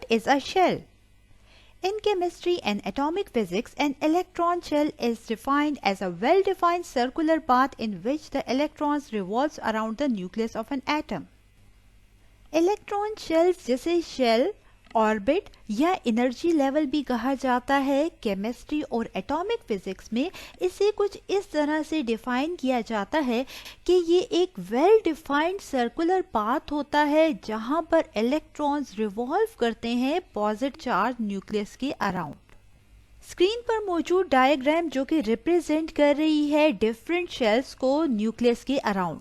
What is a shell? In chemistry and atomic physics, an electron shell is defined as a well-defined circular path in which the electrons revolves around the nucleus of an atom. Electron shells जिसे shell, orbit या energy level भी कहा जाता है, chemistry और atomic physics में इसे कुछ इस तरह से डिफाइन किया जाता है कि ये एक वेल डिफाइंड सर्कुलर पाथ होता है जहां पर इलेक्ट्रॉन्स रिवॉल्व करते हैं पॉजिटिव चार्ज न्यूक्लियस के अराउंड। स्क्रीन पर मौजूद डायग्राम जो कि रिप्रेजेंट कर रही है डिफरेंट शेल्स को न्यूक्लियस के अराउंड।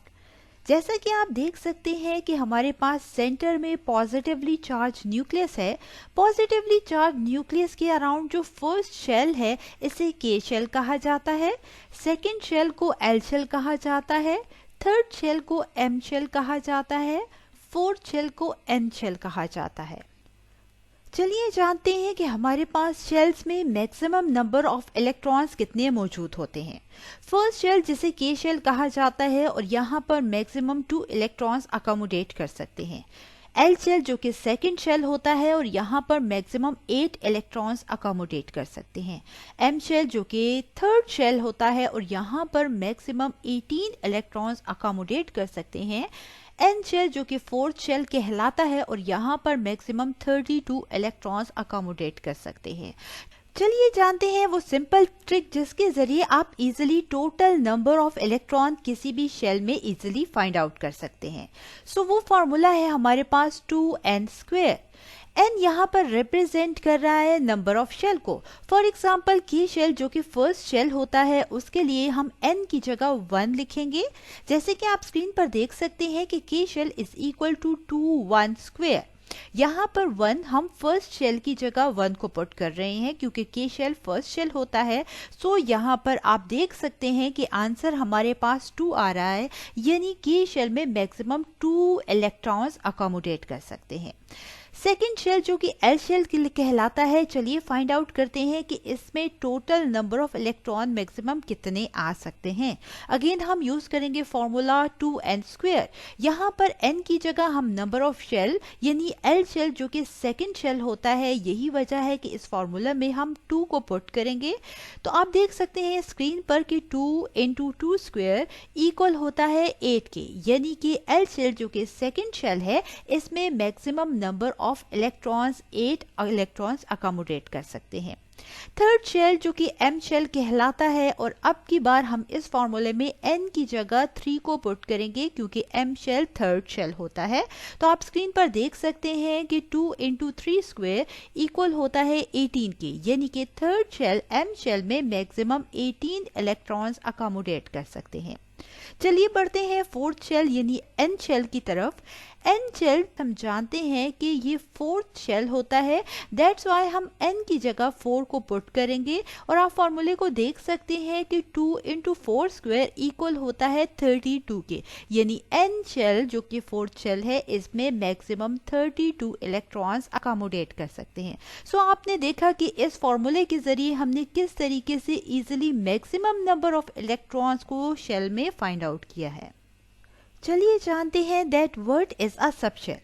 जैसा कि आप देख सकते हैं कि हमारे पास सेंटर में पॉजिटिवली चार्ज न्यूक्लियस है। पॉजिटिवली चार्ज न्यूक्लियस के अराउंड जो फर्स्ट शेल है इसे के शेल कहा जाता है, सेकंड शेल को एल शेल कहा जाता है, थर्ड शेल को एम शेल कहा जाता है, फोर्थ शेल को एन शेल कहा जाता है। चलिए जानते हैं कि हमारे पास शेल्स में मैक्सिमम नंबर ऑफ इलेक्ट्रॉन्स कितने मौजूद होते हैं। फर्स्ट शेल जिसे के शेल कहा जाता है और यहाँ पर मैक्सिमम 2 इलेक्ट्रॉन्स अकोमोडेट कर सकते हैं। एल शेल जो कि सेकंड शेल होता है और यहाँ पर मैक्सिमम 8 इलेक्ट्रॉन्स अकोमोडेट कर सकते हैं। एम शेल जो कि थर्ड शेल होता है और यहाँ पर मैक्सिमम 18 इलेक्ट्रॉन्स अकोमोडेट कर सकते हैं। एन शेल जो कि फोर्थ शेल कहलाता है और यहाँ पर मैक्सिमम 32 इलेक्ट्रॉन्स अकोमोडेट कर सकते हैं। चलिए जानते हैं वो सिंपल ट्रिक जिसके जरिए आप easily total number of electron किसी भी शेल में इजीली फाइंड आउट कर सकते हैं। सो वो फॉर्मूला है हमारे पास 2n²। n यहाँ पर रिप्रेजेंट कर रहा है नंबर ऑफ शेल को। फॉर एग्जाम्पल के शेल जो कि फर्स्ट शेल होता है उसके लिए हम n की जगह 1 लिखेंगे। जैसे कि आप स्क्रीन पर देख सकते हैं कि के शेल इज इक्वल टू 2 यहाँ पर 1 हम फर्स्ट शेल की जगह 1 को पुट कर रहे हैं क्योंकि के शेल फर्स्ट शेल होता है। सो यहाँ पर आप देख सकते हैं कि आंसर हमारे पास 2 आ रहा है, यानी के शेल में मैक्सिमम 2 इलेक्ट्रॉन्स अकोमोडेट कर सकते हैं। सेकेंड शेल जो कि एल शेल कहलाता है, चलिए फाइंड आउट करते हैं कि इसमें total number of electron maximum कितने आ सकते हैं। अगेन हम यूज करेंगे फॉर्मूला 2n²। यहाँ पर n की जगह हम नंबर ऑफ शेल यानी एल शेल जो कि सेकेंड शेल होता है, यही वजह है कि इस फॉर्मूला में हम 2 को पुट करेंगे। तो आप देख सकते हैं स्क्रीन पर कि 2 × 2² इक्वल होता है 8 के, यानी कि एल शेल जो कि सेकेंड शेल है इसमें maximum number of electrons 8 electrons accommodate कर सकते हैं। थर्ड शेल जो कि एम शेल कहलाता है और अब की बार हम इस फॉर्मूले में n की जगह 3 को पुट करेंगे क्योंकि एम शेल थर्ड शेल होता है। तो आप स्क्रीन पर देख सकते हैं कि 2 × 3² इक्वल होता है 18 के, यानी कि थर्ड शेल एम शेल में मैक्सिमम 18 इलेक्ट्रॉन्स अकोमोडेट कर सकते हैं। चलिए बढ़ते हैं फोर्थ शेल यानी एन शेल की तरफ। एन शेल हम जानते हैं कि ये फोर्थ शेल होता है, दैट्स वाई हम n की जगह 4 को पुट करेंगे और आप फॉर्मूले को देख सकते हैं कि 2 × 4² इक्वल होता है 32 के, यानी एन शेल जो कि फोर्थ शेल है इसमें मैक्सिमम 32 इलेक्ट्रॉन्स अकोमोडेट कर सकते हैं। सो आपने देखा कि इस फॉर्मूले के जरिए हमने किस तरीके से easily maximum number of electrons को शेल में फाइंड आउट किया है। चलिए जानते हैं that what is a subshell.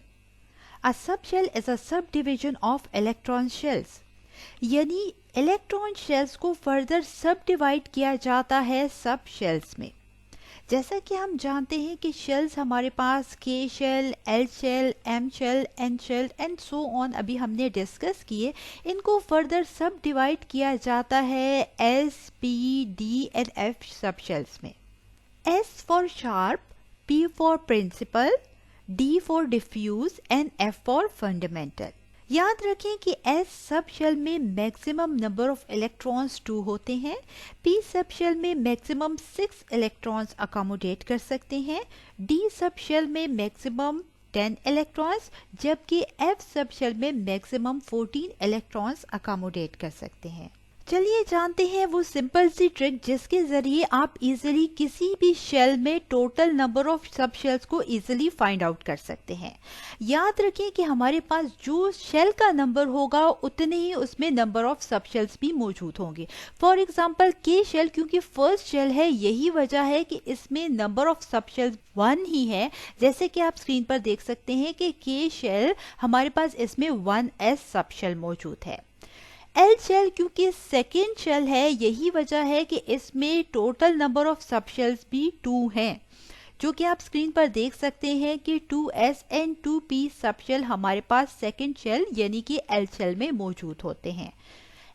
A subshell is a sub division of electron shells, यानी इलेक्ट्रॉन शेल्स को फर्दर सब डिवाइड किया जाता है सब शेल्स में। जैसा कि हम जानते हैं कि शेल्स हमारे पास K shell, L shell, M shell, N shell and so on अभी हमने डिस्कस किए। इनको फर्दर सब डिवाइड किया जाता है S, P, D and F sub shells में। S for sharp, P for principal, D for diffuse and F for fundamental। याद रखें कि S सब शेल में मैक्सिमम नंबर ऑफ इलेक्ट्रॉन्स 2 होते हैं। P सब शेल में मैक्सिमम 6 इलेक्ट्रॉन्स अकोमोडेट कर सकते हैं। D सब शेल में मैक्सिमम 10 इलेक्ट्रॉन्स, जबकि F सब शेल में मैक्सिमम 14 इलेक्ट्रॉन्स अकोमोडेट कर सकते हैं। चलिए जानते हैं वो सिंपल सी ट्रिक जिसके जरिए आप इजीली किसी भी शेल में total number of sub shells को इजीली फाइंड आउट कर सकते हैं। याद रखें कि हमारे पास जो शेल का नंबर होगा उतने ही उसमें नंबर ऑफ सब शेल्स भी मौजूद होंगे। फॉर एग्जांपल के शेल क्योंकि फर्स्ट शेल है, यही वजह है कि इसमें नंबर ऑफ सब शेल्स 1 ही है। जैसे कि आप स्क्रीन पर देख सकते हैं कि के शेल हमारे पास इसमें 1s सब शेल मौजूद है। एल शेल क्योंकि सेकेंड शेल है, यही वजह है कि इसमें total number of sub shells भी 2 हैं, जो कि आप स्क्रीन पर देख सकते हैं कि 2s एंड 2p सब शेल हमारे पास सेकेंड शेल यानी कि एल शेल में मौजूद होते हैं।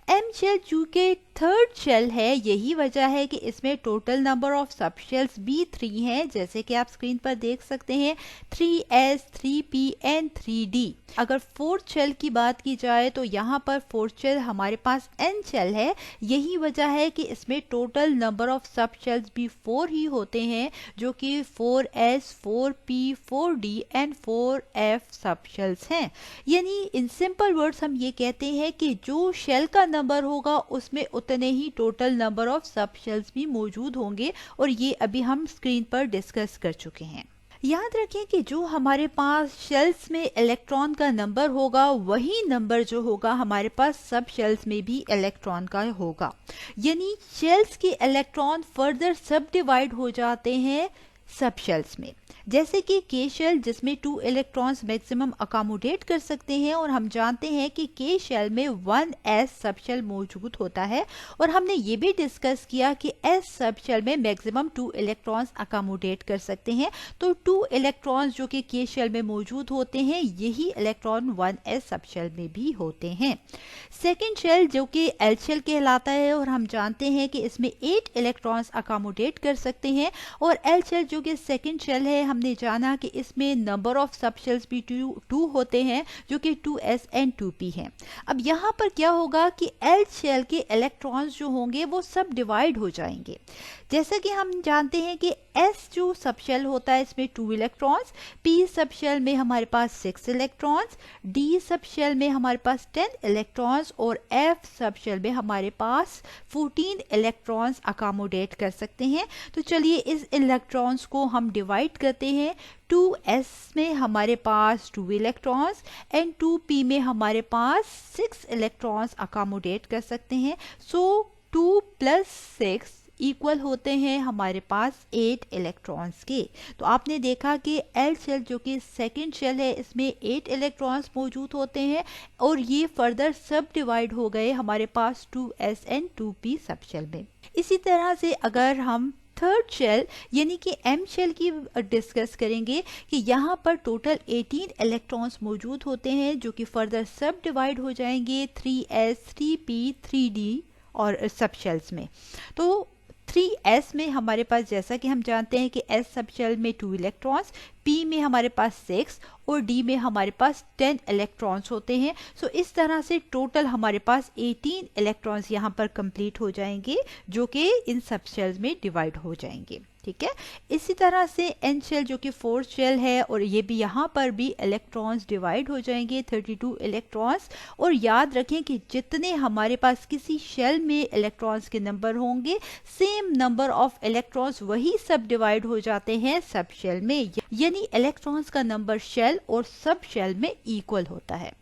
एम शेल चूंकि थर्ड शेल है, यही वजह है कि इसमें total number of sub shells भी 3 हैं, जैसे कि आप स्क्रीन पर देख सकते हैं 3s, 3p एंड 3d। अगर फोर्थ शेल की बात की जाए तो यहाँ पर फोर्थ शेल हमारे पास एन शेल है, यही वजह है कि इसमें total number of sub shells भी 4 ही होते हैं, जो कि 4s, 4p, 4d and 4f सब शेल्स हैं। यानी इन सिंपल वर्ड्स हम ये कहते हैं कि जो शेल का नंबर होगा उसमें उतने ही total number of sub shells भी मौजूद होंगे, और ये अभी हम स्क्रीन पर डिस्कस कर चुके हैं। याद रखें कि जो हमारे पास शेल्स में इलेक्ट्रॉन का नंबर होगा वही नंबर जो होगा हमारे पास सब शेल्स में भी इलेक्ट्रॉन का होगा। यानी शेल्स के इलेक्ट्रॉन फर्दर सब डिवाइड हो जाते हैं सब शेल्स में, जैसे कि के शेल जिसमें 2 इलेक्ट्रॉन्स मैक्सिमम अकोमोडेट कर सकते हैं, और हम जानते हैं कि के शेल में 1s सब शेल मौजूद होता है, और हमने ये भी डिस्कस किया कि s सब शेल में मैक्सिमम 2 इलेक्ट्रॉन्स अकोमोडेट कर सकते हैं। तो 2 इलेक्ट्रॉन्स जो कि के शेल में मौजूद होते हैं, यही इलेक्ट्रॉन 1s सब शेल में भी होते हैं। सेकेंड शेल जो कि एल शेल कहलाता है, और हम जानते हैं कि इसमें 8 इलेक्ट्रॉन्स अकोमोडेट कर सकते हैं, और एल शेल जो कि सेकेंड शेल है, हमने जाना कि इसमें नंबर ऑफ सब शेल्स भी 2 होते हैं, जो कि 2s एंड 2p हैं। अब यहाँ पर क्या होगा कि एल शेल के इलेक्ट्रॉन्स जो होंगे वो सब डिवाइड हो जाएंगे। जैसा कि हम जानते हैं कि s जो सब शेल होता है इसमें 2 इलेक्ट्रॉन्स, p सब शेल में हमारे पास 6 इलेक्ट्रॉन्स, d सब शेल में हमारे पास 10 इलेक्ट्रॉन्स, और f सब शेल में हमारे पास 14 इलेक्ट्रॉन्स अकोमोडेट कर सकते हैं। तो चलिए इस इलेक्ट्रॉन्स को हम डिवाइड करते हैं। 2s में हमारे पास 2 इलेक्ट्रॉन्स एंड 2p में हमारे पास 6 इलेक्ट्रॉन्स अकोमोडेट कर सकते हैं। सो 2 + 6 इक्वल होते हैं हमारे पास 8 इलेक्ट्रॉन्स के। तो आपने देखा कि एल शेल जो कि सेकेंड शेल है, इसमें 8 इलेक्ट्रॉन्स मौजूद होते हैं, और ये फर्दर सब डिवाइड हो गए हमारे पास 2s एंड 2p सब शेल में। इसी तरह से अगर हम थर्ड शेल यानी कि एम शेल की डिस्कस करेंगे कि यहाँ पर टोटल 18 इलेक्ट्रॉन्स मौजूद होते हैं, जो कि फर्दर सब डिवाइड हो जाएंगे 3s, 3p, 3d और सब शेल्स में। तो 3s में हमारे पास, जैसा कि हम जानते हैं कि s सब शेल में 2 इलेक्ट्रॉन्स, p में हमारे पास 6 और d में हमारे पास 10 इलेक्ट्रॉन्स होते हैं। सो इस तरह से टोटल हमारे पास 18 इलेक्ट्रॉन्स यहाँ पर कंप्लीट हो जाएंगे, जो कि इन सब शेल्स में डिवाइड हो जाएंगे। ठीक है, इसी तरह से एन शेल जो कि फोर्थ शेल है, और ये भी यहाँ पर भी इलेक्ट्रॉन्स डिवाइड हो जाएंगे 32 इलेक्ट्रॉन्स। और याद रखें कि जितने हमारे पास किसी शेल में इलेक्ट्रॉन्स के नंबर होंगे, सेम नंबर ऑफ इलेक्ट्रॉन्स वही सब डिवाइड हो जाते हैं सब शेल में, यानी इलेक्ट्रॉन्स का नंबर शेल और सब शेल में इक्वल होता है।